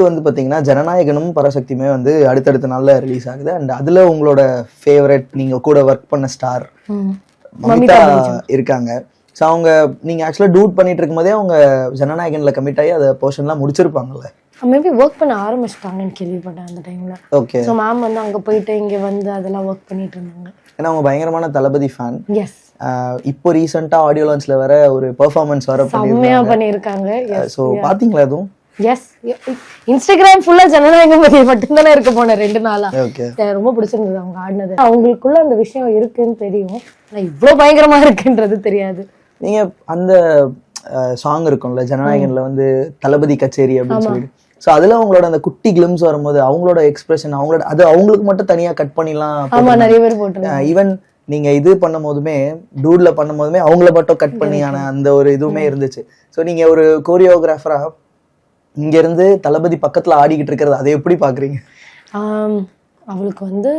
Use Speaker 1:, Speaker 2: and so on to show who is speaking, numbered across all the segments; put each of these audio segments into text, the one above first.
Speaker 1: அடுத்து வந்து பார்த்தீங்கன்னா ஜனநாயகனும் பராசக்தியுமே வந்து அடுத்தடுத்த நாளில் ரிலீஸ் ஆகுது. அண்ட் அதில் உங்களோட ஃபேவரட் நீங்கள் கூட ஒர்க் பண்ண ஸ்டார் மமிதா இருக்காங்க. ஸோ அவங்க நீங்கள் ஆக்சுவலாக டூட் பண்ணிட்டு இருக்கும்போதே அவங்க ஜனநாயகனில் கமிட் ஆகி அதை போர்ஷன்லாம் முடிச்சிருப்பாங்கல்ல?
Speaker 2: மேபி ஒர்க் பண்ண ஆரம்பிச்சிட்டாங்கன்னு கேள்விப்பட்டேன் அந்த டைமில்.
Speaker 1: ஓகே.
Speaker 2: ஸோ மேம் வந்து அங்கே போயிட்டு இங்கே வந்து அதெல்லாம் ஒர்க் பண்ணிட்டு இருந்தாங்க.
Speaker 1: ஏன்னா அவங்க பயங்கரமான தளபதி ஃபேன்.
Speaker 2: எஸ்.
Speaker 1: இப்போ ரீசெண்டாக ஆடியோ லான்ச்ல வர ஒரு பெர்ஃபார்மன்ஸ் வர
Speaker 2: பண்ணியிருக்காங்க.
Speaker 1: ஸோ பார்த்தீங்களா அதுவும்?
Speaker 2: எஸ். இன்ஸ்டாகிராம் ஃபுல்லா ஜனநாயகம் பத்தி மட்டும்தானே இருக்க போன 2 நாளா. ரொம்ப பிடிச்சிருந்தது அவங்க ஆடினது. அவங்களுக்குள்ள அந்த விஷயம் இருக்குன்னு தெரியும், ஆனால் இவ்வளோ பயங்கரமா இருக்குன்றது தெரியாது.
Speaker 1: நீங்க அந்த சாங் இருக்கும்ல ஜனநாயகன்ல வந்து தளபதி கச்சேரி அப்படின்னு சொல்லிட்டு, ஸோ அதில் அவங்களோட அந்த குட்டி கிளிம்ஸ் வரும்போது அவங்களோட எக்ஸ்பிரஷன் அவங்களோட அது அவங்களுக்கு மட்டும் தனியாக கட் பண்ணிலாம்
Speaker 2: நிறைய பேர் போட்டுருக்காங்க.
Speaker 1: ஈவன் நீங்க இது பண்ணும் போதுமே டூட்ல பண்ணும் போதுமே அவங்கள மட்டும் கட் பண்ணியான அந்த ஒரு இதுவுமே இருந்துச்சு. ஸோ நீங்க ஒரு கோரியோகிராஃபரா இங்க இருந்து தளபதி பக்கத்துல ஆடிக்கிட்டு இருக்கிறது அதை எப்படி பாக்குறீங்க?
Speaker 2: அவங்களுக்கு வந்து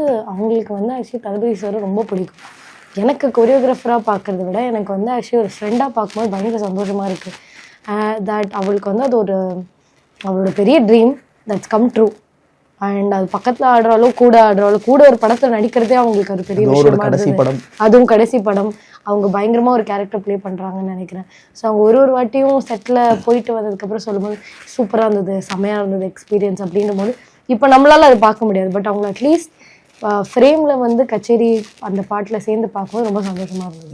Speaker 2: ஆக்சுவலி தளபதி சார் ரொம்ப பிடிக்கும். எனக்கு கொரியோகிராஃபராக பார்க்குறத விட எனக்கு வந்து ஆக்சுவலி ஒரு ஃப்ரெண்டாக பார்க்கும்போது பயங்கர சந்தோஷமாக இருக்குது. தட் அவளுக்கு வந்து அது அவளோட பெரிய dream that's come true. And அது பக்கத்தில் ஆடுறாலோ கூட ஒரு படத்தில் நடிக்கிறதே அவங்களுக்கு அது பெரிய விஷயமா இருந்தது. அதுவும் கடைசி படம் அவங்க பயங்கரமாக ஒரு கேரக்டர் ப்ளே பண்ணுறாங்கன்னு நினைக்கிறேன். ஸோ அவங்க ஒரு வாட்டியும் செட்டில் போயிட்டு வந்ததுக்கப்புறம் சொல்லும்போது சூப்பராக இருந்தது, செமையாக இருந்தது எக்ஸ்பீரியன்ஸ் அப்படின்னும் போது இப்போ நம்மளால அது பார்க்க முடியாது. பட் அவங்கள அட்லீஸ்ட் ஃப்ரேமில் வந்து கச்சேரி அந்த பாட்டில் சேர்ந்து பார்க்கும்போது ரொம்ப சந்தோஷமாக இருந்தது.